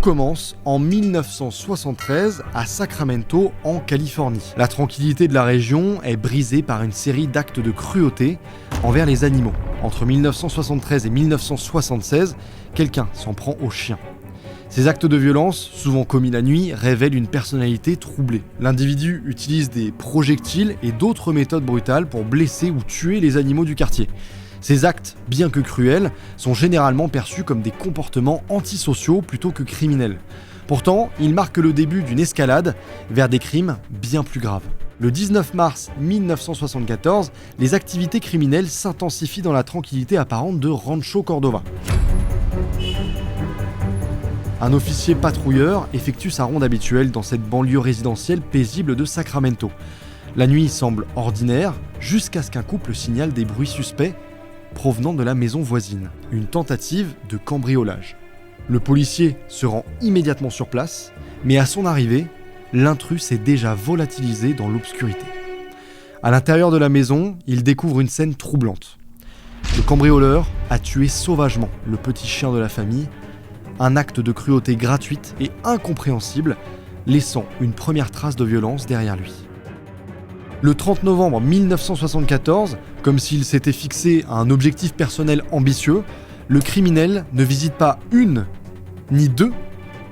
commence en 1973 à Sacramento, en Californie. La tranquillité de la région est brisée par une série d'actes de cruauté envers les animaux. Entre 1973 et 1976, quelqu'un s'en prend aux chiens. Ces actes de violence, souvent commis la nuit, révèlent une personnalité troublée. L'individu utilise des projectiles et d'autres méthodes brutales pour blesser ou tuer les animaux du quartier. Ces actes, bien que cruels, sont généralement perçus comme des comportements antisociaux plutôt que criminels. Pourtant, ils marquent le début d'une escalade vers des crimes bien plus graves. Le 19 mars 1974, les activités criminelles s'intensifient dans la tranquillité apparente de Rancho Cordova. Un officier patrouilleur effectue sa ronde habituelle dans cette banlieue résidentielle paisible de Sacramento. La nuit semble ordinaire jusqu'à ce qu'un couple signale des bruits suspects provenant de la maison voisine. Une tentative de cambriolage. Le policier se rend immédiatement sur place, mais à son arrivée, l'intrus s'est déjà volatilisé dans l'obscurité. À l'intérieur de la maison, il découvre une scène troublante. Le cambrioleur a tué sauvagement le petit chien de la famille, un acte de cruauté gratuite et incompréhensible, laissant une première trace de violence derrière lui. Le 30 novembre 1974, comme s'il s'était fixé un objectif personnel ambitieux, le criminel ne visite pas une, ni deux,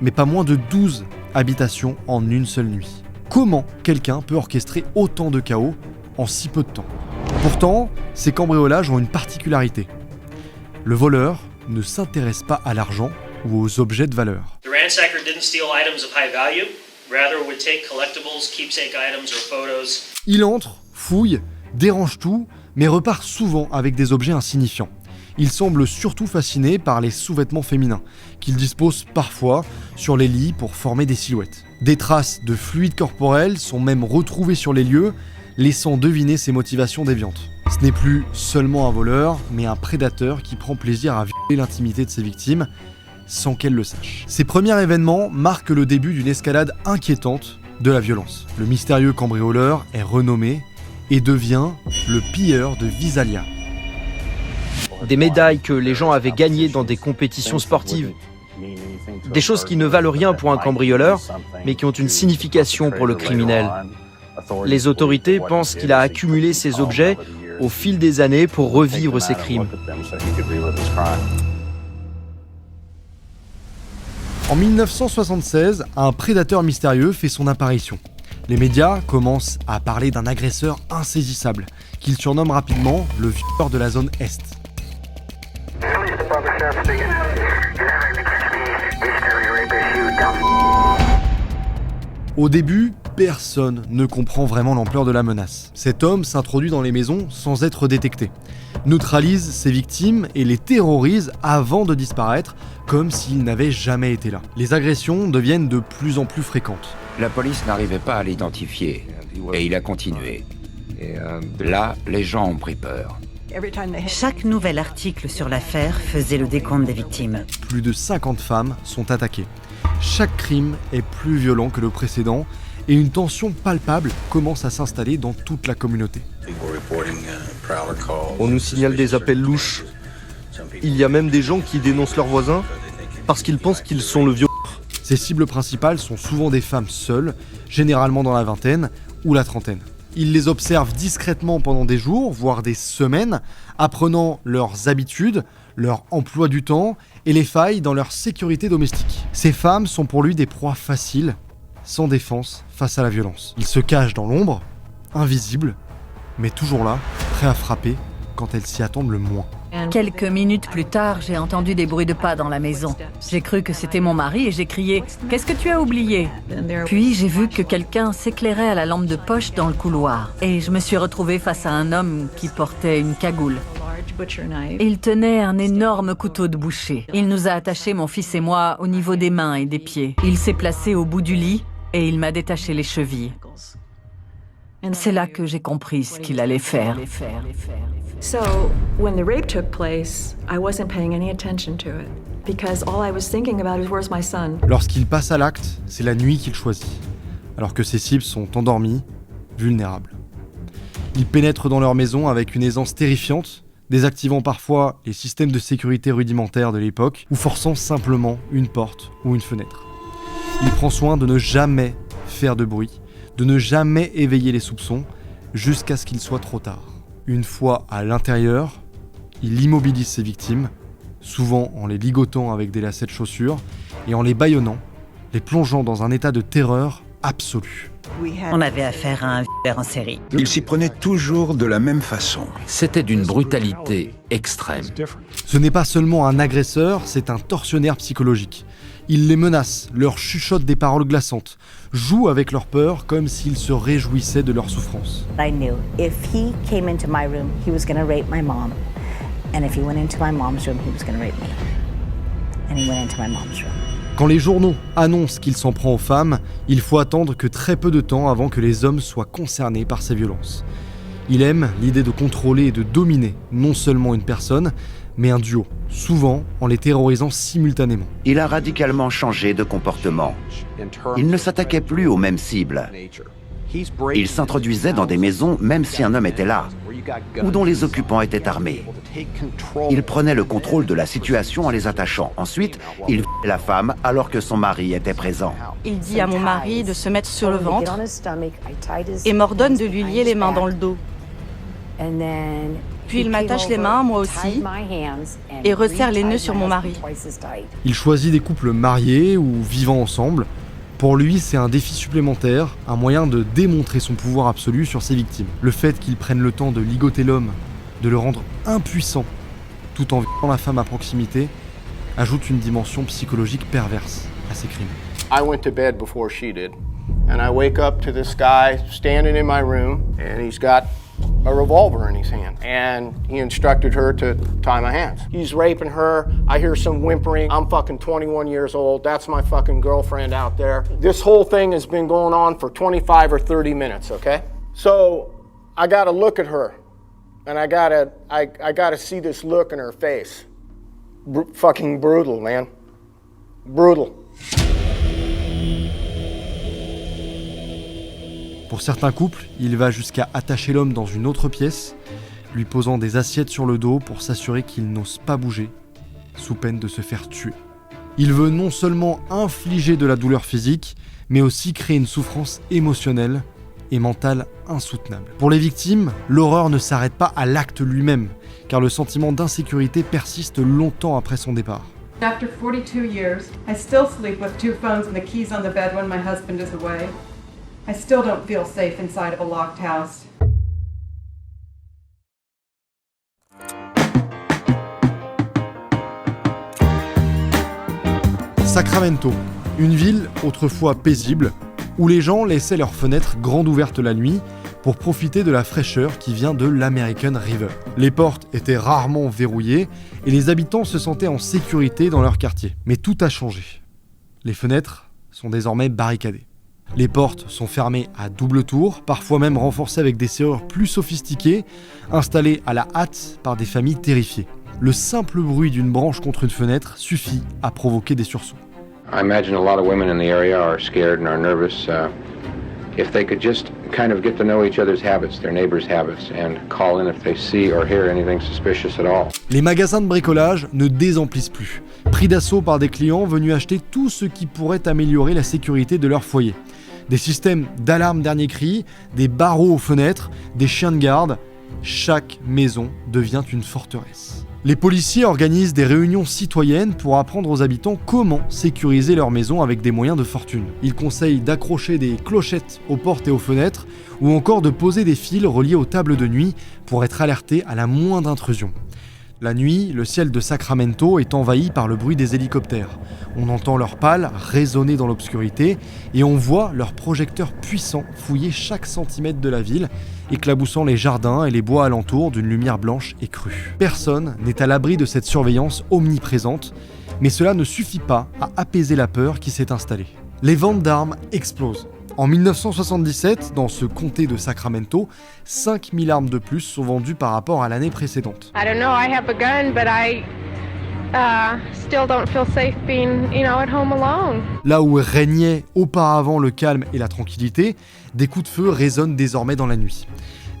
mais pas moins de 12 habitations en une seule nuit. Comment quelqu'un peut orchestrer autant de chaos en si peu de temps ? Pourtant, ces cambriolages ont une particularité. Le voleur ne s'intéresse pas à l'argent ou aux objets de valeur. The ransacker didn't steal items of high value, rather would take collectibles, keepsake items or photos. Il entre, fouille, dérange tout, mais repart souvent avec des objets insignifiants. Il semble surtout fasciné par les sous-vêtements féminins, qu'il dispose parfois sur les lits pour former des silhouettes. Des traces de fluide corporel sont même retrouvées sur les lieux, laissant deviner ses motivations déviantes. Ce n'est plus seulement un voleur, mais un prédateur qui prend plaisir à violer l'intimité de ses victimes, sans qu'elles le sachent. Ces premiers événements marquent le début d'une escalade inquiétante de la violence. Le mystérieux cambrioleur est renommé et devient le pilleur de Visalia. Des médailles que les gens avaient gagnées dans des compétitions sportives. Des choses qui ne valent rien pour un cambrioleur, mais qui ont une signification pour le criminel. Les autorités pensent qu'il a accumulé ces objets au fil des années pour revivre ses crimes. En 1976, un prédateur mystérieux fait son apparition. Les médias commencent à parler d'un agresseur insaisissable, qu'ils surnomment rapidement le violeur de la zone Est. Au début, personne ne comprend vraiment l'ampleur de la menace. Cet homme s'introduit dans les maisons sans être détecté, neutralise ses victimes et les terrorise avant de disparaître, comme s'il n'avait jamais été là. Les agressions deviennent de plus en plus fréquentes. La police n'arrivait pas à l'identifier, et il a continué. Là, les gens ont pris peur. Chaque nouvel article sur l'affaire faisait le décompte des victimes. Plus de 50 femmes sont attaquées. Chaque crime est plus violent que le précédent et une tension palpable commence à s'installer dans toute la communauté. On nous signale des appels louches. Il y a même des gens qui dénoncent leurs voisins parce qu'ils pensent qu'ils sont le violeur. Ces cibles principales sont souvent des femmes seules, généralement dans la vingtaine ou la trentaine. Ils les observent discrètement pendant des jours, voire des semaines, apprenant leurs habitudes, leur emploi du temps et les failles dans leur sécurité domestique. Ces femmes sont pour lui des proies faciles, sans défense face à la violence. Il se cache dans l'ombre, invisible, mais toujours là, prêt à frapper quand elles s'y attendent le moins. Quelques minutes plus tard, j'ai entendu des bruits de pas dans la maison. J'ai cru que c'était mon mari et j'ai crié « Qu'est-ce que tu as oublié ?» Puis j'ai vu que quelqu'un s'éclairait à la lampe de poche dans le couloir. Et je me suis retrouvée face à un homme qui portait une cagoule. Il tenait un énorme couteau de boucher. Il nous a attachés, mon fils et moi, au niveau des mains et des pieds. Il s'est placé au bout du lit et il m'a détaché les chevilles. C'est là que j'ai compris ce qu'il allait faire. So, when the rape took place, I wasn't paying any attention to it because all I was thinking about is where's my son. Lorsqu'il passe à l'acte, c'est la nuit qu'il choisit, alors que ses cibles sont endormies, vulnérables. Il pénètre dans leur maison avec une aisance terrifiante, désactivant parfois les systèmes de sécurité rudimentaires de l'époque ou forçant simplement une porte ou une fenêtre. Il prend soin de ne jamais faire de bruit, de ne jamais éveiller les soupçons, jusqu'à ce qu'il soit trop tard. Une fois à l'intérieur, il immobilise ses victimes, souvent en les ligotant avec des lacets de chaussures et en les bâillonnant, les plongeant dans un état de terreur absolue. On avait affaire à un violeur en série. Il s'y prenait toujours de la même façon. C'était d'une brutalité extrême. Ce n'est pas seulement un agresseur, c'est un tortionnaire psychologique. Il les menace, leur chuchote des paroles glaçantes, joue avec leur peur comme s'il se réjouissait de leur souffrance. I knew if he came into my room, he was going to rape my mom. And if he went into my mom's room, he was going to rape me. And he went into my mom's room. Quand les journaux annoncent qu'il s'en prend aux femmes, il faut attendre que très peu de temps avant que les hommes soient concernés par ces violences. Il aime l'idée de contrôler et de dominer non seulement une personne, mais un duo, souvent en les terrorisant simultanément. Il a radicalement changé de comportement. Il ne s'attaquait plus aux mêmes cibles. Il s'introduisait dans des maisons même si un homme était là, ou dont les occupants étaient armés. Il prenait le contrôle de la situation en les attachant. Ensuite, il violait la femme alors que son mari était présent. Il dit à mon mari de se mettre sur le ventre et m'ordonne de lui lier les mains dans le dos. Puis il m'attache les mains, moi aussi, et resserre les nœuds sur mon mari. Il choisit des couples mariés ou vivant ensemble. Pour lui, c'est un défi supplémentaire, un moyen de démontrer son pouvoir absolu sur ses victimes. Le fait qu'il prenne le temps de ligoter l'homme, de le rendre impuissant, tout en violant la femme à proximité, ajoute une dimension psychologique perverse à ses crimes. I went to bed before she did, and I wake up to this guy standing in my room, and he's got a revolver in his hand, and he instructed her to tie my hands. He's raping her. I hear some whimpering. I'm fucking 21 years old. That's my fucking girlfriend out there. This whole thing has been going on for 25 or 30 minutes, okay? So I gotta look at her, and I gotta see this look in her face. Fucking brutal, man. Brutal. Pour certains couples, il va jusqu'à attacher l'homme dans une autre pièce, lui posant des assiettes sur le dos pour s'assurer qu'il n'ose pas bouger, sous peine de se faire tuer. Il veut non seulement infliger de la douleur physique, mais aussi créer une souffrance émotionnelle et mentale insoutenable. Pour les victimes, l'horreur ne s'arrête pas à l'acte lui-même, car le sentiment d'insécurité persiste longtemps après son départ. After 42 years, I still sleep with 2 phones and the keys on the bed when my husband is away. I still don't feel safe inside of a locked house. Sacramento, une ville autrefois paisible, où les gens laissaient leurs fenêtres grandes ouvertes la nuit pour profiter de la fraîcheur qui vient de l'American River. Les portes étaient rarement verrouillées et les habitants se sentaient en sécurité dans leur quartier. Mais tout a changé. Les fenêtres sont désormais barricadées. Les portes sont fermées à double tour, parfois même renforcées avec des serrures plus sophistiquées, installées à la hâte par des familles terrifiées. Le simple bruit d'une branche contre une fenêtre suffit à provoquer des sursauts. I imagine a lot of women in the area are scared and are nervous. If they could just kind of get to know each other's habits, their neighbors' habits, and call in if they see or hear anything suspicious at all. Les magasins de bricolage ne désemplissent plus, pris d'assaut par des clients venus acheter tout ce qui pourrait améliorer la sécurité de leur foyer. Des systèmes d'alarme dernier cri, des barreaux aux fenêtres, des chiens de garde, chaque maison devient une forteresse. Les policiers organisent des réunions citoyennes pour apprendre aux habitants comment sécuriser leur maison avec des moyens de fortune. Ils conseillent d'accrocher des clochettes aux portes et aux fenêtres ou encore de poser des fils reliés aux tables de nuit pour être alertés à la moindre intrusion. La nuit, le ciel de Sacramento est envahi par le bruit des hélicoptères. On entend leurs pales résonner dans l'obscurité et on voit leurs projecteurs puissants fouiller chaque centimètre de la ville, éclaboussant les jardins et les bois alentours d'une lumière blanche et crue. Personne n'est à l'abri de cette surveillance omniprésente, mais cela ne suffit pas à apaiser la peur qui s'est installée. Les ventes d'armes explosent. En 1977, dans ce comté de Sacramento, 5000 armes de plus sont vendues par rapport à l'année précédente. I don't know, I have a gun, but I still don't feel safe being, at home alone. Là où régnait auparavant le calme et la tranquillité, des coups de feu résonnent désormais dans la nuit.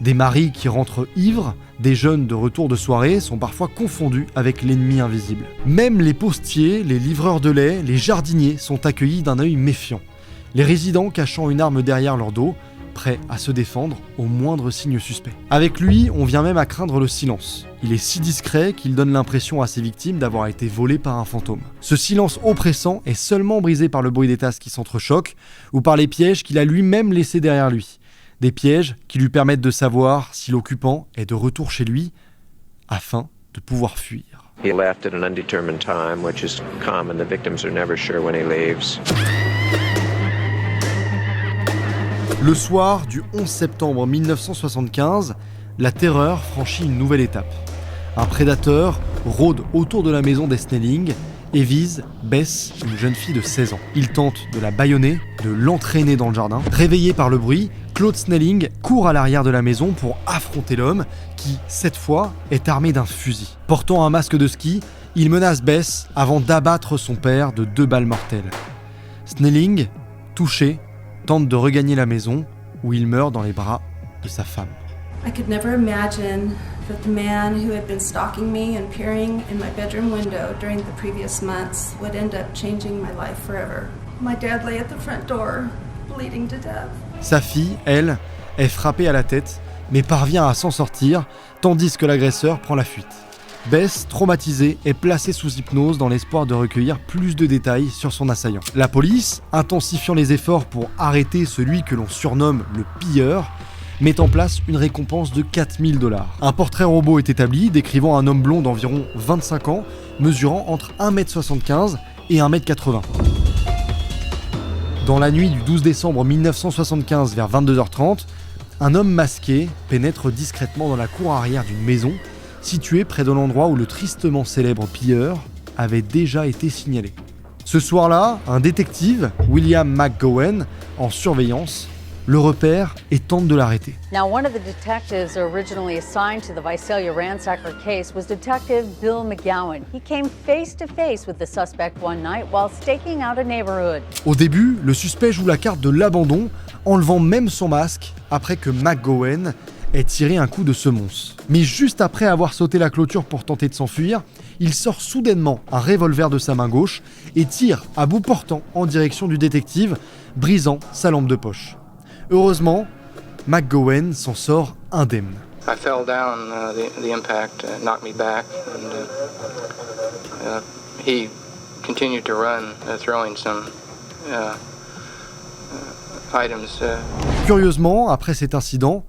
Des maris qui rentrent ivres, des jeunes de retour de soirée sont parfois confondus avec l'ennemi invisible. Même les postiers, les livreurs de lait, les jardiniers sont accueillis d'un œil méfiant. Les résidents cachant une arme derrière leur dos, prêts à se défendre au moindre signe suspect. Avec lui, on vient même à craindre le silence. Il est si discret qu'il donne l'impression à ses victimes d'avoir été volé par un fantôme. Ce silence oppressant est seulement brisé par le bruit des tasses qui s'entrechoquent ou par les pièges qu'il a lui-même laissés derrière lui. Des pièges qui lui permettent de savoir si l'occupant est de retour chez lui afin de pouvoir fuir. He left at an undetermined time, which is common. The victims are never sure when he leaves. Le soir du 11 septembre 1975, la terreur franchit une nouvelle étape. Un prédateur rôde autour de la maison des Snelling et vise Bess, une jeune fille de 16 ans. Il tente de la bâillonner, de l'entraîner dans le jardin. Réveillé par le bruit, Claude Snelling court à l'arrière de la maison pour affronter l'homme qui, cette fois, est armé d'un fusil. Portant un masque de ski, il menace Bess avant d'abattre son père de 2 balles mortelles. Snelling, touché, tente de regagner la maison où il meurt dans les bras de sa femme. I could never imagine that the man who had been stalking me and peering in my bedroom window during the previous months would end up changing my life forever. My dad lay at the front door, bleeding to death. Sa fille, elle, est frappée à la tête, mais parvient à s'en sortir, tandis que l'agresseur prend la fuite. Bess, traumatisée, est placée sous hypnose dans l'espoir de recueillir plus de détails sur son assaillant. La police, intensifiant les efforts pour arrêter celui que l'on surnomme le pilleur, met en place une récompense de 4 000 $. Un portrait robot est établi décrivant un homme blond d'environ 25 ans, mesurant entre 1,75 m et 1,80 m. Dans la nuit du 12 décembre 1975 vers 22h30, un homme masqué pénètre discrètement dans la cour arrière d'une maison située près de l'endroit où le tristement célèbre pilleur avait déjà été signalé. Ce soir-là, un détective, William McGowan, en surveillance, le repère et tente de l'arrêter. Now, one of the detectives originally assigned to the Visalia ransacker case was Detective Bill McGowan. He came face to face with the suspect one night while staking out a neighborhood. Au début, le suspect joue la carte de l'abandon, enlevant même son masque après que McGowan ait tiré un coup de semonce. Mais juste après avoir sauté la clôture pour tenter de s'enfuir, il sort soudainement un revolver de sa main gauche et tire à bout portant en direction du détective, brisant sa lampe de poche. Heureusement, McGowan s'en sort indemne. I fell down. The impact knocked me back, and he continued to run, throwing some items. Curieusement, après cet incident,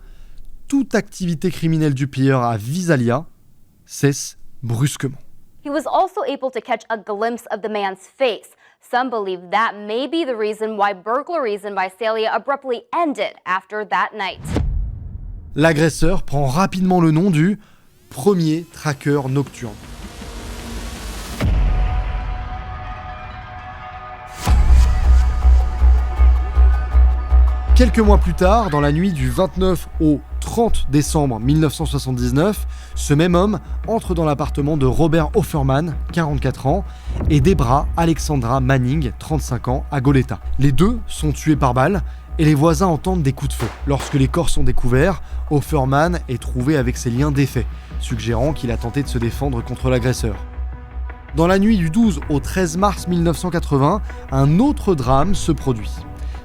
toute activité criminelle du pilleur à Visalia cesse brusquement. He was also able to catch a glimpse of the man's face. Some believe that may be the reason why burglaries in Visalia abruptly ended after that night. L'agresseur prend rapidement le nom du premier traqueur nocturne. Quelques mois plus tard, dans la nuit du 29 au 30 décembre 1979, ce même homme entre dans l'appartement de Robert Offerman, 44 ans, et Debra Alexandra Manning, 35 ans, à Goleta. Les deux sont tués par balle et les voisins entendent des coups de feu. Lorsque les corps sont découverts, Offerman est trouvé avec ses liens défaits, suggérant qu'il a tenté de se défendre contre l'agresseur. Dans la nuit du 12 au 13 mars 1980, un autre drame se produit.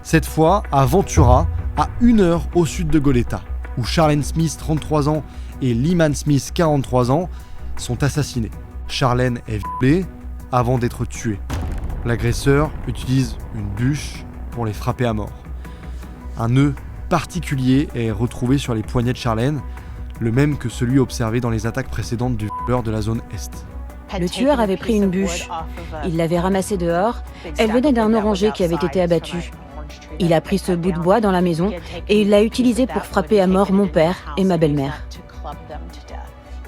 Cette fois à Ventura, à 1 heure au sud de Goleta, où Charlene Smith, 33 ans, et Lyman Smith, 43 ans, sont assassinés. Charlene est violée avant d'être tuée. L'agresseur utilise une bûche pour les frapper à mort. Un nœud particulier est retrouvé sur les poignets de Charlene, le même que celui observé dans les attaques précédentes du violeur de la zone Est. Le tueur avait pris une bûche. Il l'avait ramassée dehors. Elle venait d'un oranger qui avait été abattu. Il a pris ce bout de bois dans la maison et il l'a utilisé pour frapper à mort mon père et ma belle-mère.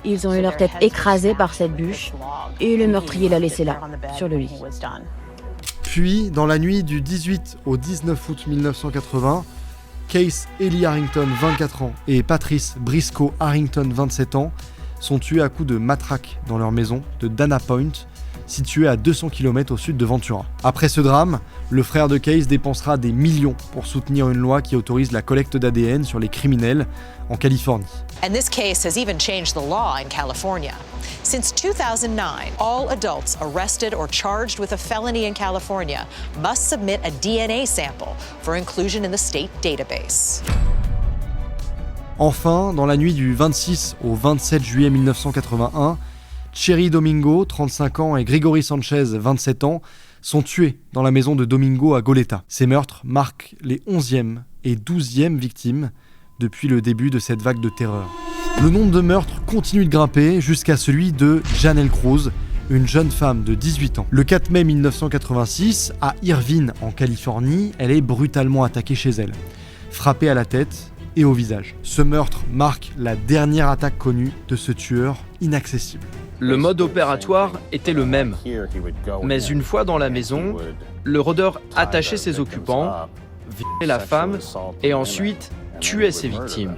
Ils ont eu leur tête écrasée par cette bûche et le meurtrier l'a laissée là, sur le lit. Puis, dans la nuit du 18 au 19 août 1980, Case Ellie Harrington, 24 ans, et Patrice Briscoe Harrington, 27 ans, sont tués à coups de matraque dans leur maison de Dana Point, situé à 200 km au sud de Ventura. Après ce drame, le frère de Case dépensera des millions pour soutenir une loi qui autorise la collecte d'ADN sur les criminels en Californie. And this case has even changed the law in California. Since 2009, all adults arrested or charged with a felony in California must submit a DNA sample for inclusion in the state database. Enfin, dans la nuit du 26 au 27 juillet 1981, Cherry Domingo, 35 ans, et Gregory Sanchez, 27 ans, sont tués dans la maison de Domingo à Goleta. Ces meurtres marquent les 11e et 12e victimes depuis le début de cette vague de terreur. Le nombre de meurtres continue de grimper jusqu'à celui de Janelle Cruz, une jeune femme de 18 ans. Le 4 mai 1986, à Irvine, en Californie, elle est brutalement attaquée chez elle, frappée à la tête et au visage. Ce meurtre marque la dernière attaque connue de ce tueur inaccessible. Le mode opératoire était le même, mais une fois dans la maison, le rôdeur attachait ses occupants, violait la femme et ensuite tuait ses victimes.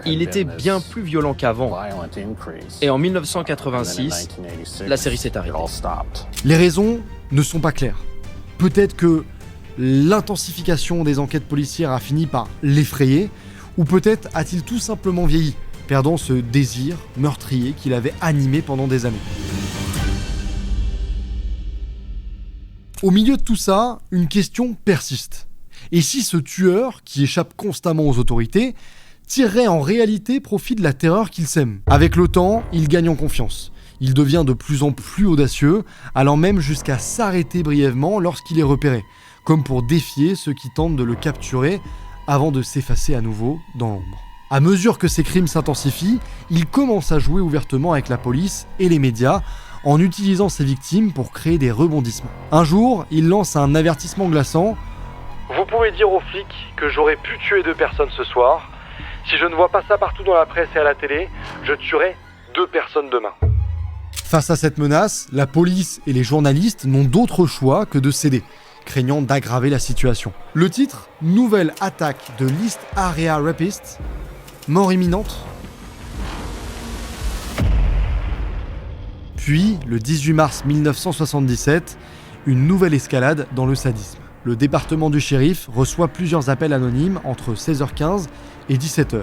Il était bien plus violent qu'avant. Et en 1986, la série s'est arrêtée. Les raisons ne sont pas claires. Peut-être que l'intensification des enquêtes policières a fini par l'effrayer, ou peut-être a-t-il tout simplement vieilli, perdant ce désir meurtrier qu'il avait animé pendant des années. Au milieu de tout ça, une question persiste. Et si ce tueur, qui échappe constamment aux autorités, tirerait en réalité profit de la terreur qu'il sème ? Avec le temps, il gagne en confiance. Il devient de plus en plus audacieux, allant même jusqu'à s'arrêter brièvement lorsqu'il est repéré, comme pour défier ceux qui tentent de le capturer avant de s'effacer à nouveau dans l'ombre. À mesure que ses crimes s'intensifient, il commence à jouer ouvertement avec la police et les médias, en utilisant ses victimes pour créer des rebondissements. Un jour, il lance un avertissement glaçant. Vous pouvez dire aux flics que j'aurais pu tuer 2 personnes ce soir. Si je ne vois pas ça partout dans la presse et à la télé, je tuerai 2 personnes demain. Face à cette menace, la police et les journalistes n'ont d'autre choix que de céder, craignant d'aggraver la situation. Le titre, nouvelle attaque de l'East Area Rapist, mort imminente. Puis, le 18 mars 1977, une nouvelle escalade dans le sadisme. Le département du shérif reçoit plusieurs appels anonymes entre 16h15 et 17h.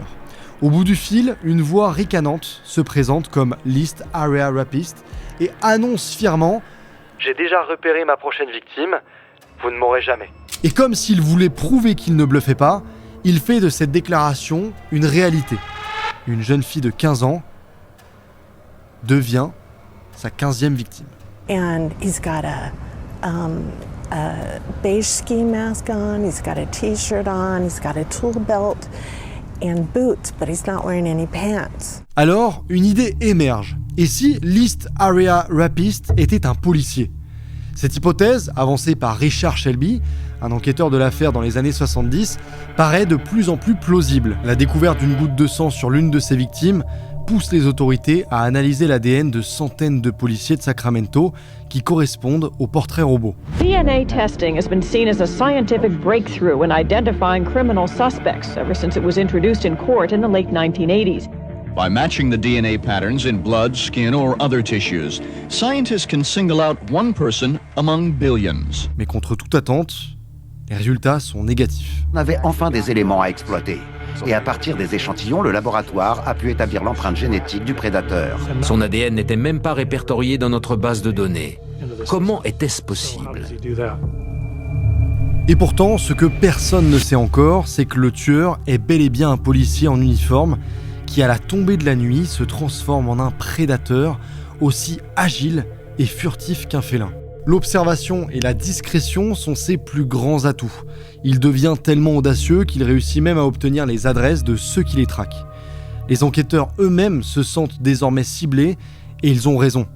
Au bout du fil, une voix ricanante se présente comme l'East Area Rapist et annonce fièrement « J'ai déjà repéré ma prochaine victime, vous ne m'aurez jamais ». Et comme s'il voulait prouver qu'il ne bluffait pas, il fait de cette déclaration une réalité. Une jeune fille de 15 ans devient sa 15e victime. And he's got a beige ski mask on, he's got a t-shirt on, he's got a tool belt and boots, but he's not wearing any pants. Alors, une idée émerge. Et si l'East Area Rapist était un policier ? Cette hypothèse, avancée par Richard Shelby, un enquêteur de l'affaire dans les années 70, paraît de plus en plus plausible. La découverte d'une goutte de sang sur l'une de ses victimes pousse les autorités à analyser l'ADN de centaines de policiers de Sacramento qui correspondent au portrait robot. DNA testing has been seen as a scientific breakthrough in identifying criminal suspects ever since it was introduced in court in the late 1980s. By matching the DNA patterns in blood, skin, or other tissues, scientists can single out one person among billions. Mais contre toute attente, les résultats sont négatifs. On avait enfin des éléments à exploiter. Et à partir des échantillons, le laboratoire a pu établir l'empreinte génétique du prédateur. Son ADN n'était même pas répertorié dans notre base de données. Comment était-ce possible ? Et pourtant, ce que personne ne sait encore, c'est que le tueur est bel et bien un policier en uniforme qui, à la tombée de la nuit, se transforme en un prédateur aussi agile et furtif qu'un félin. L'observation et la discrétion sont ses plus grands atouts. Il devient tellement audacieux qu'il réussit même à obtenir les adresses de ceux qui les traquent. Les enquêteurs eux-mêmes se sentent désormais ciblés et ils ont raison.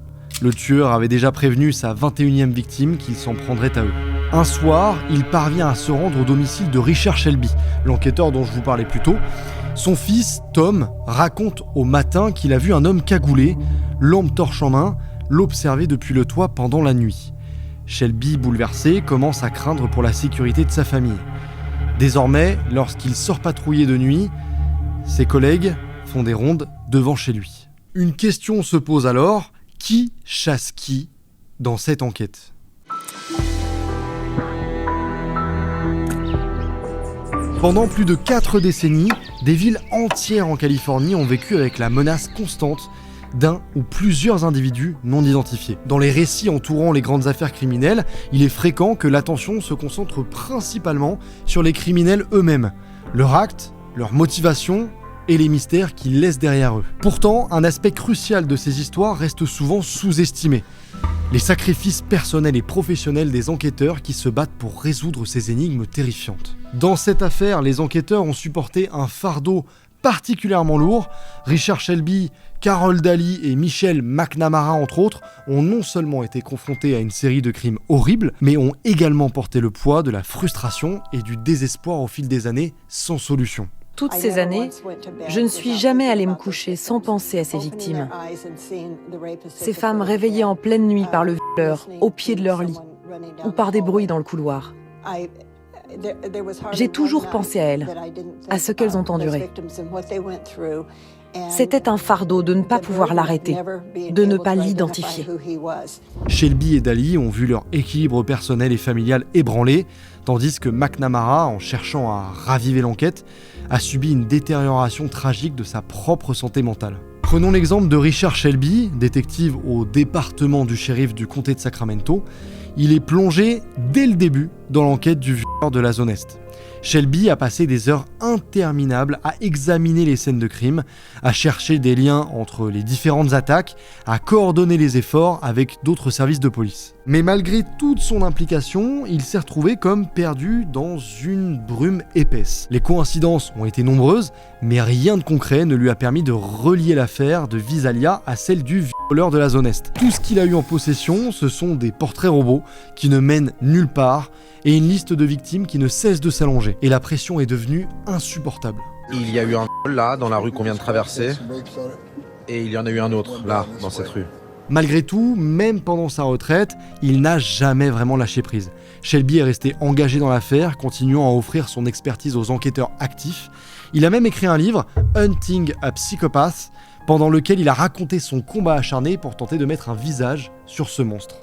Le tueur avait déjà prévenu sa 21e victime qu'il s'en prendrait à eux. Un soir, il parvient à se rendre au domicile de Richard Shelby, l'enquêteur dont je vous parlais plus tôt. Son fils, Tom, raconte au matin qu'il a vu un homme cagoulé, lampe torche en main, l'observer depuis le toit pendant la nuit. Shelby, bouleversé, commence à craindre pour la sécurité de sa famille. Désormais, lorsqu'il sort patrouiller de nuit, ses collègues font des rondes devant chez lui. Une question se pose alors, qui chasse qui dans cette enquête. Pendant plus de 4 décennies, des villes entières en Californie ont vécu avec la menace constante d'un ou plusieurs individus non identifiés. Dans les récits entourant les grandes affaires criminelles, il est fréquent que l'attention se concentre principalement sur les criminels eux-mêmes, leur acte, leur motivation et les mystères qu'ils laissent derrière eux. Pourtant, un aspect crucial de ces histoires reste souvent sous-estimé. Les sacrifices personnels et professionnels des enquêteurs qui se battent pour résoudre ces énigmes terrifiantes. Dans cette affaire, les enquêteurs ont supporté un fardeau particulièrement lourd. Richard Shelby, Carol Daly et Michelle McNamara, entre autres, ont non seulement été confrontés à une série de crimes horribles, mais ont également porté le poids de la frustration et du désespoir au fil des années sans solution. Toutes ces années, je ne suis jamais allée me coucher sans penser à ces victimes. Ces femmes réveillées en pleine nuit par le violeur, au pied de leur lit, ou par des bruits dans le couloir. J'ai toujours pensé à elles, à ce qu'elles ont enduré. C'était un fardeau de ne pas pouvoir l'arrêter, de ne pas l'identifier. Shelby et Daly ont vu leur équilibre personnel et familial ébranlé, tandis que McNamara, en cherchant à raviver l'enquête, a subi une détérioration tragique de sa propre santé mentale. Prenons l'exemple de Richard Shelby, détective au département du shérif du comté de Sacramento. Il est plongé dès le début dans l'enquête du violeur de la zone Est. Shelby a passé des heures interminables à examiner les scènes de crime, à chercher des liens entre les différentes attaques, à coordonner les efforts avec d'autres services de police. Mais malgré toute son implication, il s'est retrouvé comme perdu dans une brume épaisse. Les coïncidences ont été nombreuses, mais rien de concret ne lui a permis de relier l'affaire de Visalia à celle du violeur de la zone Est. Tout ce qu'il a eu en possession, ce sont des portraits robots qui ne mènent nulle part, et une liste de victimes qui ne cesse de s'allonger. Et la pression est devenue insupportable. Il y a eu un là, dans la rue qu'on vient de traverser, et il y en a eu un autre, là, dans cette rue. Malgré tout, même pendant sa retraite, il n'a jamais vraiment lâché prise. Shelby est resté engagé dans l'affaire, continuant à offrir son expertise aux enquêteurs actifs. Il a même écrit un livre, Hunting a Psychopath, pendant lequel il a raconté son combat acharné pour tenter de mettre un visage sur ce monstre.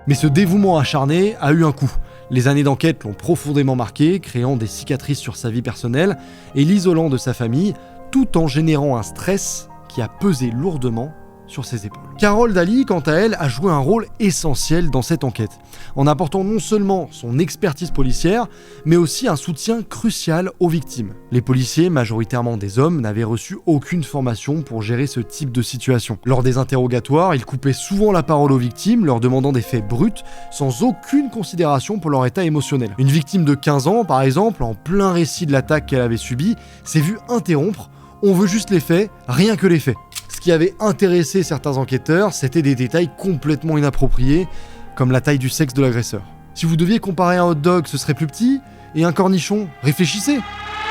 Mais ce dévouement acharné a eu un coût. Les années d'enquête l'ont profondément marqué, créant des cicatrices sur sa vie personnelle et l'isolant de sa famille, tout en générant un stress qui a pesé lourdement sur ses épaules. Carol Daly, quant à elle, a joué un rôle essentiel dans cette enquête, en apportant non seulement son expertise policière, mais aussi un soutien crucial aux victimes. Les policiers, majoritairement des hommes, n'avaient reçu aucune formation pour gérer ce type de situation. Lors des interrogatoires, ils coupaient souvent la parole aux victimes, leur demandant des faits bruts, sans aucune considération pour leur état émotionnel. Une victime de 15 ans, par exemple, en plein récit de l'attaque qu'elle avait subie, s'est vue interrompre « On veut juste les faits, rien que les faits ». Ce qui avait intéressé certains enquêteurs, c'était des détails complètement inappropriés, comme la taille du sexe de l'agresseur. Si vous deviez comparer un hot dog, ce serait plus petit, et un cornichon, réfléchissez.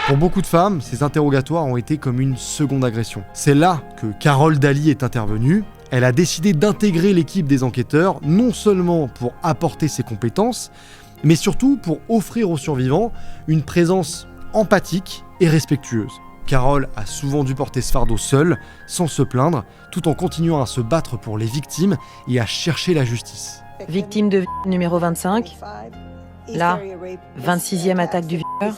Pour beaucoup de femmes, ces interrogatoires ont été comme une seconde agression. C'est là que Carol Daly est intervenue. Elle a décidé d'intégrer l'équipe des enquêteurs, non seulement pour apporter ses compétences, mais surtout pour offrir aux survivants une présence empathique et respectueuse. Carol a souvent dû porter ce fardeau seule, sans se plaindre, tout en continuant à se battre pour les victimes et à chercher la justice. Victime de numéro 25. Là, 26e attaque du violeur.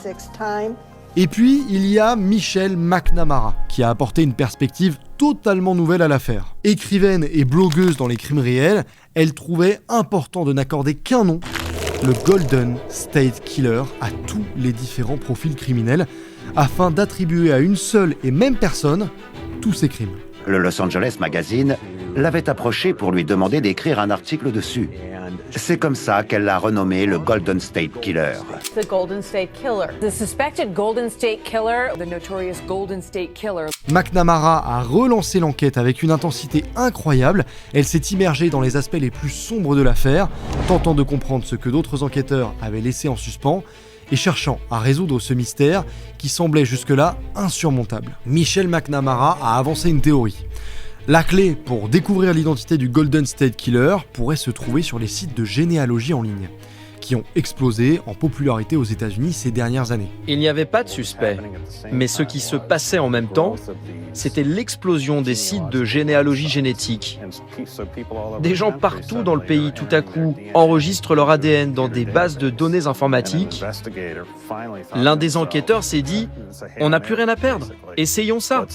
Et puis, il y a Michelle McNamara, qui a apporté une perspective totalement nouvelle à l'affaire. Écrivaine et blogueuse dans les crimes réels, elle trouvait important de n'accorder qu'un nom, le Golden State Killer, à tous les différents profils criminels, afin d'attribuer à une seule et même personne tous ces crimes. Le Los Angeles Magazine l'avait approché pour lui demander d'écrire un article dessus. C'est comme ça qu'elle l'a renommé le Golden State Killer. The Golden State Killer. The suspected Golden State Killer, the notorious Golden State Killer. McNamara a relancé l'enquête avec une intensité incroyable. Elle s'est immergée dans les aspects les plus sombres de l'affaire, tentant de comprendre ce que d'autres enquêteurs avaient laissé en suspens et cherchant à résoudre ce mystère qui semblait jusque-là insurmontable. Michelle McNamara a avancé une théorie. La clé pour découvrir l'identité du Golden State Killer pourrait se trouver sur les sites de généalogie en ligne. qui ont explosé en popularité aux États-Unis ces dernières années. Il n'y avait pas de suspect, mais ce qui se passait en même temps, c'était l'explosion des sites de généalogie génétique. Des gens partout dans le pays, tout à coup, enregistrent leur ADN dans des bases de données informatiques. L'un des enquêteurs s'est dit « On n'a plus rien à perdre, essayons ça ».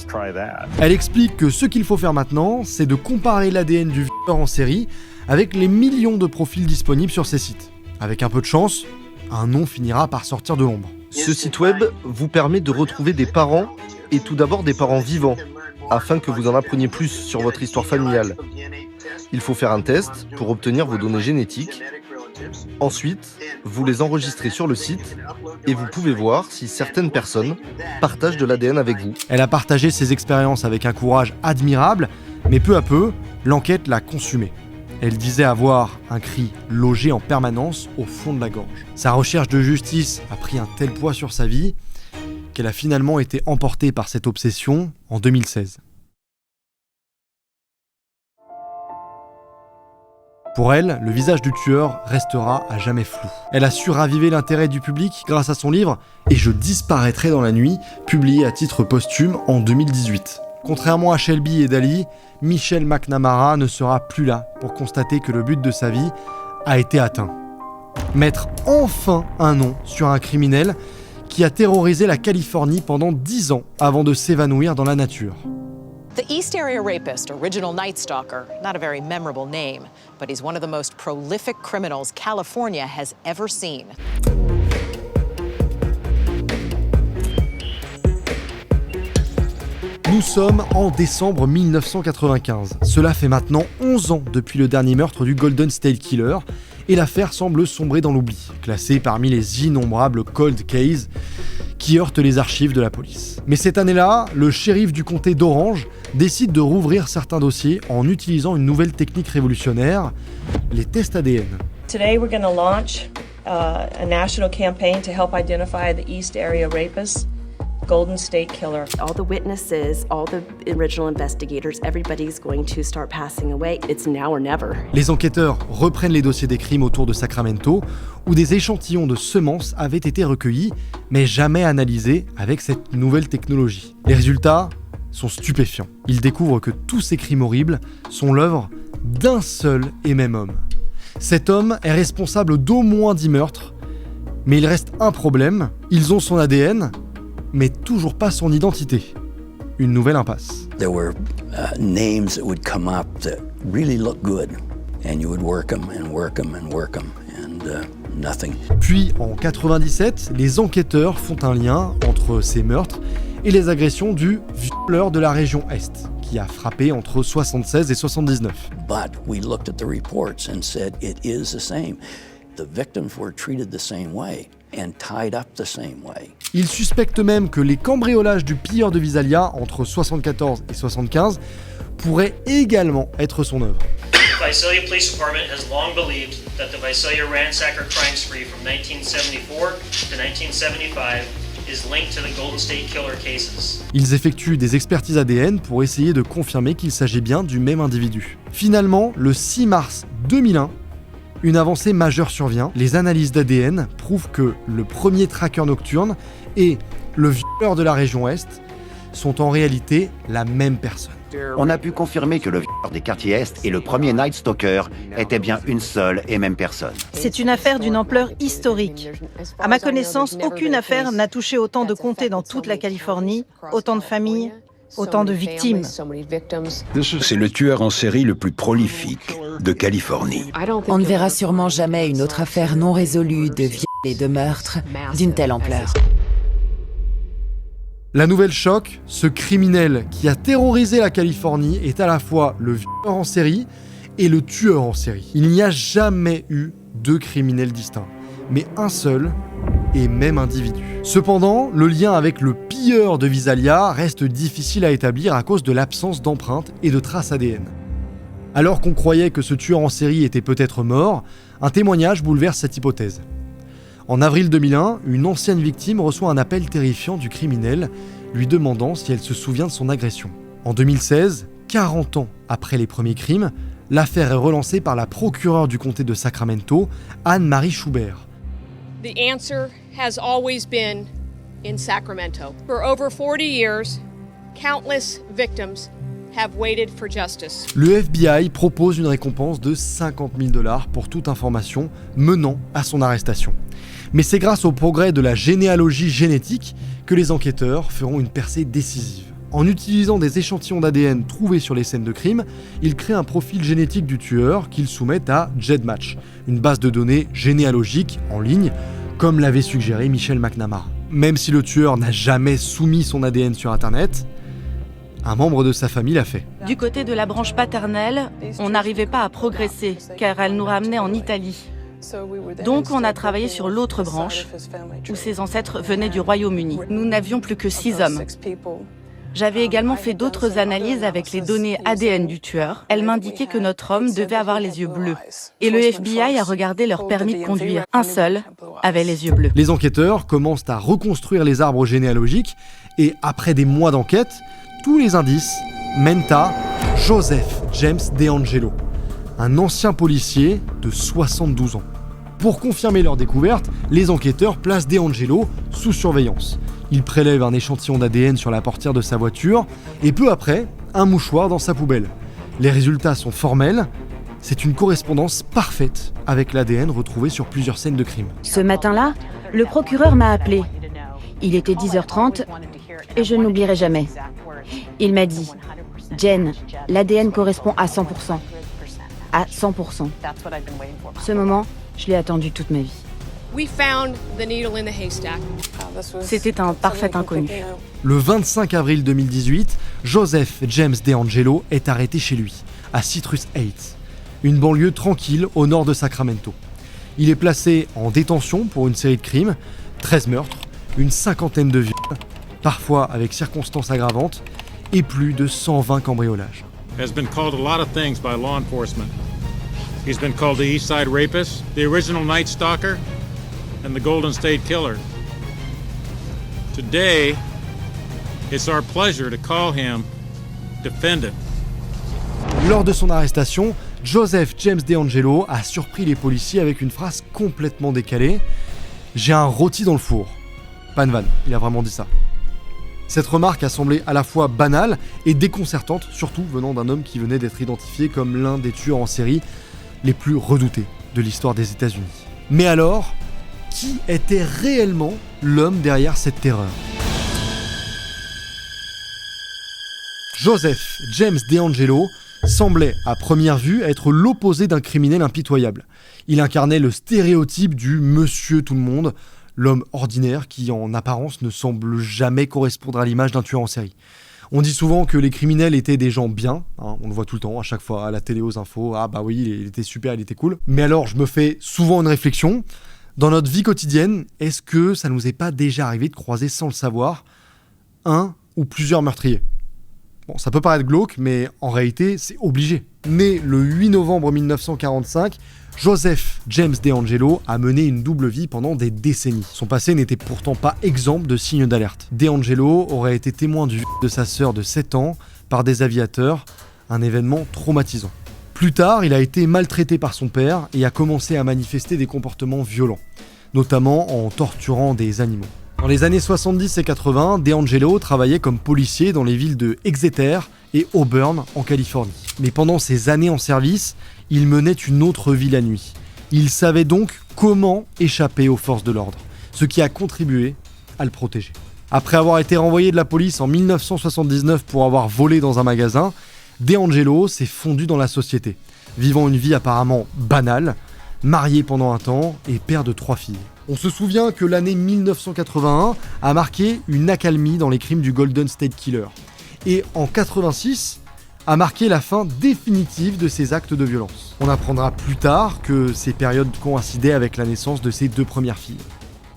Elle explique que ce qu'il faut faire maintenant, c'est de comparer l'ADN du violeur en série avec les millions de profils disponibles sur ces sites. Avec un peu de chance, un nom finira par sortir de l'ombre. Ce site web vous permet de retrouver des parents, et tout d'abord des parents vivants, afin que vous en appreniez plus sur votre histoire familiale. Il faut faire un test pour obtenir vos données génétiques. Ensuite, vous les enregistrez sur le site et vous pouvez voir si certaines personnes partagent de l'ADN avec vous. Elle a partagé ses expériences avec un courage admirable, mais peu à peu, l'enquête l'a consumée. Elle disait avoir un cri logé en permanence au fond de la gorge. Sa recherche de justice a pris un tel poids sur sa vie qu'elle a finalement été emportée par cette obsession en 2016. Pour elle, le visage du tueur restera à jamais flou. Elle a su raviver l'intérêt du public grâce à son livre « Et je disparaîtrai dans la nuit », publié à titre posthume en 2018. Contrairement à Shelby et Dali, Michelle McNamara ne sera plus là pour constater que le but de sa vie a été atteint. Mettre enfin un nom sur un criminel qui a terrorisé la Californie pendant 10 ans avant de s'évanouir dans la nature. The East Area Rapist, Original Night Stalker, not a very memorable name, but he's one of the most prolific criminals California has ever seen. Nous sommes en décembre 1995. Cela fait maintenant 11 ans depuis le dernier meurtre du Golden State Killer, et l'affaire semble sombrer dans l'oubli, classée parmi les innombrables cold cases qui heurtent les archives de la police. Mais cette année-là, le shérif du comté d'Orange décide de rouvrir certains dossiers en utilisant une nouvelle technique révolutionnaire, les tests ADN. Today we're going to launch a national campaign to help identify the East Area Rapist, Golden State Killer. All the witnesses, all the original investigators, everybody's going to start passing away. It's now or never. Les enquêteurs reprennent les dossiers des crimes autour de Sacramento, où des échantillons de semences avaient été recueillis, mais jamais analysés avec cette nouvelle technologie. Les résultats sont stupéfiants. Ils découvrent que tous ces crimes horribles sont l'œuvre d'un seul et même homme. Cet homme est responsable d'au moins 10 meurtres, mais il reste un problème, ils ont son ADN, mais toujours pas son identité. Une nouvelle impasse. There were names that would come up that really look good, and you would work them and work them and work them, and nothing. Puis en 97, les enquêteurs font un lien entre ces meurtres et les agressions du violeur de la région Est, qui a frappé entre 76 et 79. But we looked at the reports and said it is the same. The victims were treated the same way and tied up the same way. Il suspecte même que les cambriolages du pilleur de Visalia entre 74 et 75 pourraient également être son œuvre. The Visalia Police Department has long believed that the Visalia ransacker crime spree from 1974 to 1975 is linked to the Golden State Killer cases. Ils effectuent des expertises ADN pour essayer de confirmer qu'il s'agit bien du même individu. Finalement, le 6 mars 2001, une avancée majeure survient. Les analyses d'ADN prouvent que le premier tracker nocturne et le violeur de la région Est sont en réalité la même personne. On a pu confirmer que le violeur des quartiers Est et le premier Night Stalker étaient bien une seule et même personne. C'est une affaire d'une ampleur historique. À ma connaissance, aucune affaire n'a touché autant de comtés dans toute la Californie, autant de familles, autant de victimes. C'est le tueur en série le plus prolifique de Californie. On ne verra sûrement jamais une autre affaire non résolue de viol et de meurtre d'une telle ampleur. La nouvelle choque, ce criminel qui a terrorisé la Californie est à la fois le violeur en série et le tueur en série. Il n'y a jamais eu deux criminels distincts, mais un seul et même individu. Cependant, le lien avec le pilleur de Visalia reste difficile à établir à cause de l'absence d'empreintes et de traces ADN. Alors qu'on croyait que ce tueur en série était peut-être mort, un témoignage bouleverse cette hypothèse. En avril 2001, une ancienne victime reçoit un appel terrifiant du criminel, lui demandant si elle se souvient de son agression. En 2016, 40 ans après les premiers crimes, l'affaire est relancée par la procureure du comté de Sacramento, Anne-Marie Schubert. The answer has always been in Sacramento. For over 40 years, countless victims have waited for justice. Le FBI propose une récompense de 50 000 $ pour toute information menant à son arrestation. Mais c'est grâce au progrès de la généalogie génétique que les enquêteurs feront une percée décisive. En utilisant des échantillons d'ADN trouvés sur les scènes de crime, ils créent un profil génétique du tueur qu'ils soumettent à GEDmatch, une base de données généalogique en ligne, comme l'avait suggéré Michelle McNamara. Même si le tueur n'a jamais soumis son ADN sur Internet, un membre de sa famille l'a fait. Du côté de la branche paternelle, on n'arrivait pas à progresser, car elle nous ramenait en Italie. Donc on a travaillé sur l'autre branche, où ses ancêtres venaient du Royaume-Uni. Nous n'avions plus que 6 hommes. J'avais également fait d'autres analyses avec les données ADN du tueur. Elles m'indiquaient que notre homme devait avoir les yeux bleus. Et le FBI a regardé leur permis de conduire. Un seul avait les yeux bleus. Les enquêteurs commencent à reconstruire les arbres généalogiques et après des mois d'enquête, tous les indices mènent à Joseph James DeAngelo, un ancien policier de 72 ans. Pour confirmer leur découverte, les enquêteurs placent DeAngelo sous surveillance. Ils prélèvent un échantillon d'ADN sur la portière de sa voiture et peu après, un mouchoir dans sa poubelle. Les résultats sont formels, c'est une correspondance parfaite avec l'ADN retrouvé sur plusieurs scènes de crime. Ce matin-là, le procureur m'a appelé. Il était 10h30 et je n'oublierai jamais. Il m'a dit « Jen, l'ADN correspond à 100%. À 100%. » Ce moment, je l'ai attendu toute ma vie. C'était un parfait inconnu. Le 25 avril 2018, Joseph James DeAngelo est arrêté chez lui, à Citrus Heights, une banlieue tranquille au nord de Sacramento. Il est placé en détention pour une série de crimes, 13 meurtres, une 50aine de viols, parfois avec circonstances aggravantes, et plus de 120 cambriolages. Has been called a lot of things by law enforcement. He's been called the East Side Rapist, the original Night Stalker, and the Golden State Killer. Today, it's our pleasure to call him defendant. Lors de son arrestation, Joseph James DeAngelo a surpris les policiers avec une phrase complètement décalée. « J'ai un rôti dans le four ». Pas une vanne, il a vraiment dit ça. Cette remarque a semblé à la fois banale et déconcertante, surtout venant d'un homme qui venait d'être identifié comme l'un des tueurs en série les plus redoutés de l'histoire des États-Unis. Mais alors, qui était réellement l'homme derrière cette terreur ? Joseph James DeAngelo semblait à première vue être l'opposé d'un criminel impitoyable. Il incarnait le stéréotype du monsieur tout le monde, l'homme ordinaire qui en apparence ne semble jamais correspondre à l'image d'un tueur en série. On dit souvent que les criminels étaient des gens bien, hein, on le voit tout le temps, à chaque fois, à la télé, aux infos, ah bah oui, il était super, il était cool. Mais alors, je me fais souvent une réflexion, dans notre vie quotidienne, est-ce que ça nous est pas déjà arrivé de croiser sans le savoir un ou plusieurs meurtriers ? Bon, ça peut paraître glauque, mais en réalité, c'est obligé. Né le 8 novembre 1945, Joseph James DeAngelo a mené une double vie pendant des décennies. Son passé n'était pourtant pas exempt de signes d'alerte. DeAngelo aurait été témoin du viol de sa sœur de 7 ans par des aviateurs, un événement traumatisant. Plus tard, il a été maltraité par son père et a commencé à manifester des comportements violents, notamment en torturant des animaux. Dans les années 70 et 80, DeAngelo travaillait comme policier dans les villes de Exeter et Auburn en Californie. Mais pendant ses années en service, il menait une autre vie la nuit. Il savait donc comment échapper aux forces de l'ordre, ce qui a contribué à le protéger. Après avoir été renvoyé de la police en 1979 pour avoir volé dans un magasin, DeAngelo s'est fondu dans la société, vivant une vie apparemment banale, marié pendant un temps et père de 3 filles. On se souvient que l'année 1981 a marqué une accalmie dans les crimes du Golden State Killer. Et en 86 a marqué la fin définitive de ses actes de violence. On apprendra plus tard que ces périodes coïncidaient avec la naissance de ses 2 premières filles.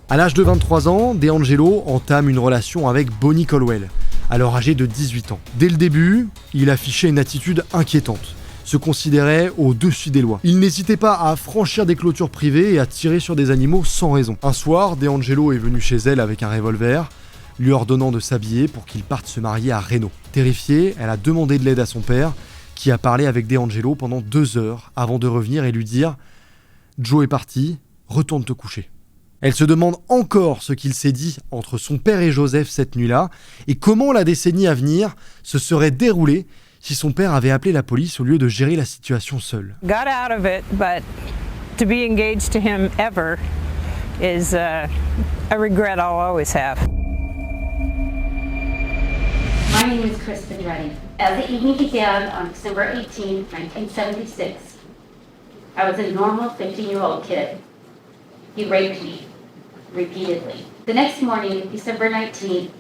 À l'âge de 23 ans, DeAngelo entame une relation avec Bonnie Colwell, alors âgée de 18 ans. Dès le début, il affichait une attitude inquiétante, se considérait au-dessus des lois. Il n'hésitait pas à franchir des clôtures privées et à tirer sur des animaux sans raison. Un soir, DeAngelo est venu chez elle avec un revolver, lui ordonnant de s'habiller pour qu'il parte se marier à Reno. Terrifiée, elle a demandé de l'aide à son père, qui a parlé avec DeAngelo pendant 2 heures avant de revenir et lui dire « Joe est parti, retourne te coucher ». Elle se demande encore ce qu'il s'est dit entre son père et Joseph cette nuit-là et comment la décennie à venir se serait déroulée si son père avait appelé la police au lieu de gérer la situation seul. Got out of it, but to be engaged to him ever is a regret I'll always have. My name is Kristen Redding. As the evening began on December 18, 1976, I was a normal 15-year-old kid. He raped me repeatedly. The next morning, December 19th,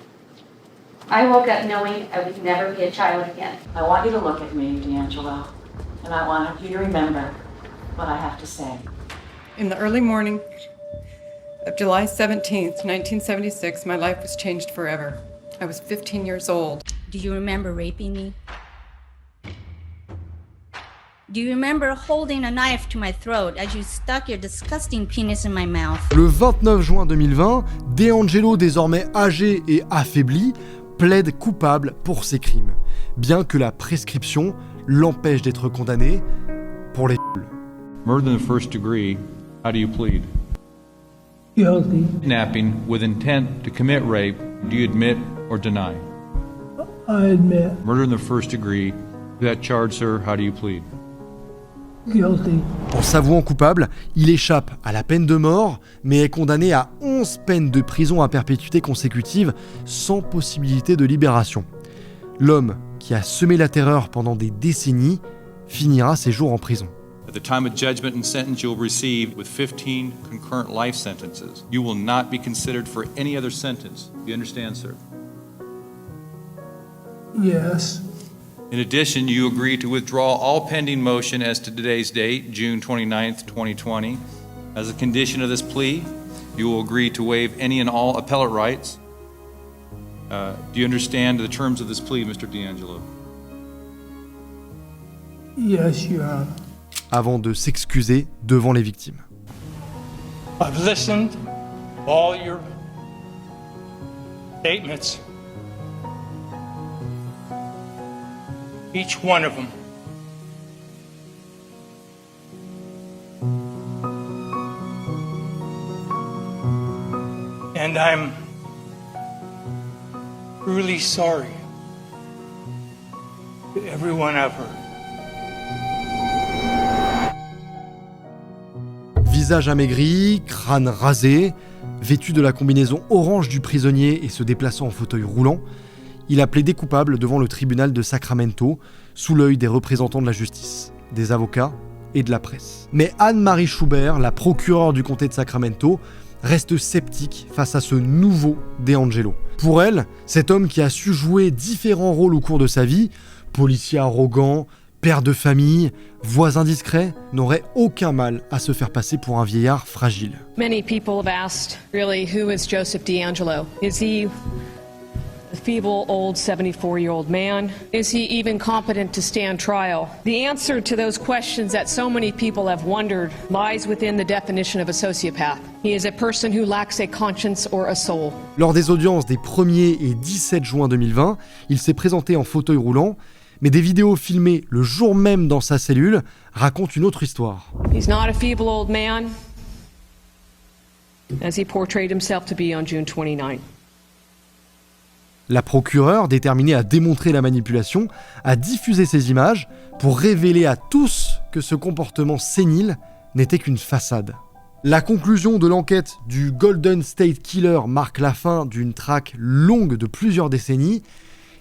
I woke up knowing I would never be a child again. I want you to look at me, DeAngelo, and I want you to remember what I have to say. In the early morning of July 17th, 1976, my life was changed forever. I was 15 years old. Do you remember raping me? Do you remember holding a knife to my throat as you stuck your disgusting penis in my mouth? Le 29 juin 2020, DeAngelo, désormais âgé et affaibli, plaide coupable pour ses crimes, bien que la prescription l'empêche d'être condamné pour les Murder in the first degree, how do you plead? Guilty. Kidnapping with intent to commit rape, do you admit or deny? I admit. Murder in the first degree, that charge, sir, how do you plead? Guilty. En s'avouant coupable, il échappe à la peine de mort, mais est condamné à 11 peines de prison à perpétuité consécutive, sans possibilité de libération. L'homme qui a semé la terreur pendant des décennies finira ses jours en prison. At the time of judgment and sentence you will receive with 15 concurrent life sentences. You will not be considered for any other sentence. You understand, sir? Yes. In addition, you agree to withdraw all pending motion as to today's date, June 29th, 2020. As a condition of this plea, you will agree to waive any and all appellate rights. Do you understand the terms of this plea, Mr. DeAngelo? Yes, Your Honor. Avant de s'excuser devant les victimes. I've listened to all your statements. Each one of them. And I'm truly sorry to everyone I've hurt. Visage amaigri, crâne rasé, vêtu de la combinaison orange du prisonnier et se déplaçant en fauteuil roulant, il a plaidé coupable devant le tribunal de Sacramento, sous l'œil des représentants de la justice, des avocats et de la presse. Mais Anne-Marie Schubert, la procureure du comté de Sacramento, reste sceptique face à ce nouveau DeAngelo. Pour elle, cet homme qui a su jouer différents rôles au cours de sa vie, policier arrogant, père de famille, voisin discret, n'aurait aucun mal à se faire passer pour un vieillard fragile. Many people have asked, really, who is Joseph DeAngelo? Is he a feeble, old 74-year-old man? Is he even competent to stand trial? The answer to those questions that so many people have wondered lies within the definition of a sociopath. He is a person who lacks a conscience or a soul. Lors des audiences des 1er et 17 juin 2020, il s'est présenté en fauteuil roulant, mais des vidéos filmées le jour même dans sa cellule racontent une autre histoire. He's not a feeble old man, as he portrayed himself to be on June 29. La procureure, déterminée à démontrer la manipulation, a diffusé ces images pour révéler à tous que ce comportement sénile n'était qu'une façade. La conclusion de l'enquête du Golden State Killer marque la fin d'une traque longue de plusieurs décennies,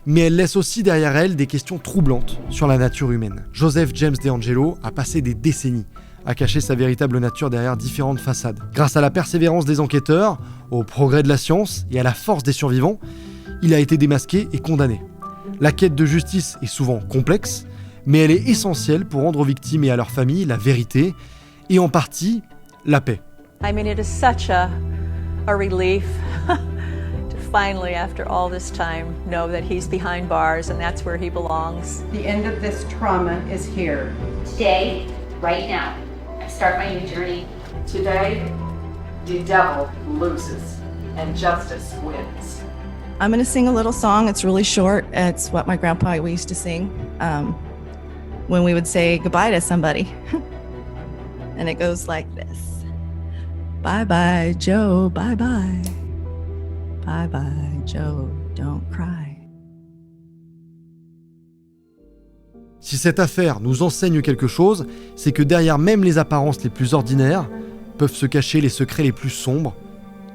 mais elle laisse aussi derrière elle des questions troublantes sur la nature humaine. Joseph James DeAngelo a passé des décennies à cacher sa véritable nature derrière différentes façades. Grâce à la persévérance des enquêteurs, au progrès de la science et à la force des survivants, il a été démasqué et condamné. La quête de justice est souvent complexe, mais elle est essentielle pour rendre aux victimes et à leurs familles la vérité, et en partie, la paix. I mean, it is such a relief to finally, after all this time, know that he's behind bars and that's where he belongs. The end of this trauma is here. Today, right now, I start my new journey. Today, the devil loses and justice wins. I'm going to sing a little song. It's really short. It's what my grandpa used to sing. when we would say goodbye to somebody. And it goes like this. Bye-bye, Joe, bye-bye. Bye-bye, Joe, don't cry. Si cette affaire nous enseigne quelque chose, c'est que derrière même les apparences les plus ordinaires, peuvent se cacher les secrets les plus sombres,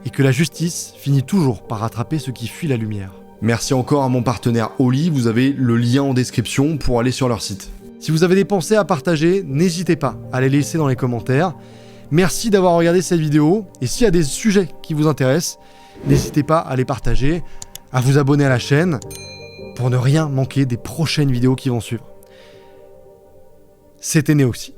et que la justice finit toujours par rattraper ceux qui fuient la lumière. Merci encore à mon partenaire Oli, vous avez le lien en description pour aller sur leur site. Si vous avez des pensées à partager, n'hésitez pas à les laisser dans les commentaires. Merci d'avoir regardé cette vidéo, et s'il y a des sujets qui vous intéressent, n'hésitez pas à les partager, à vous abonner à la chaîne, pour ne rien manquer des prochaines vidéos qui vont suivre. C'était Neoxy.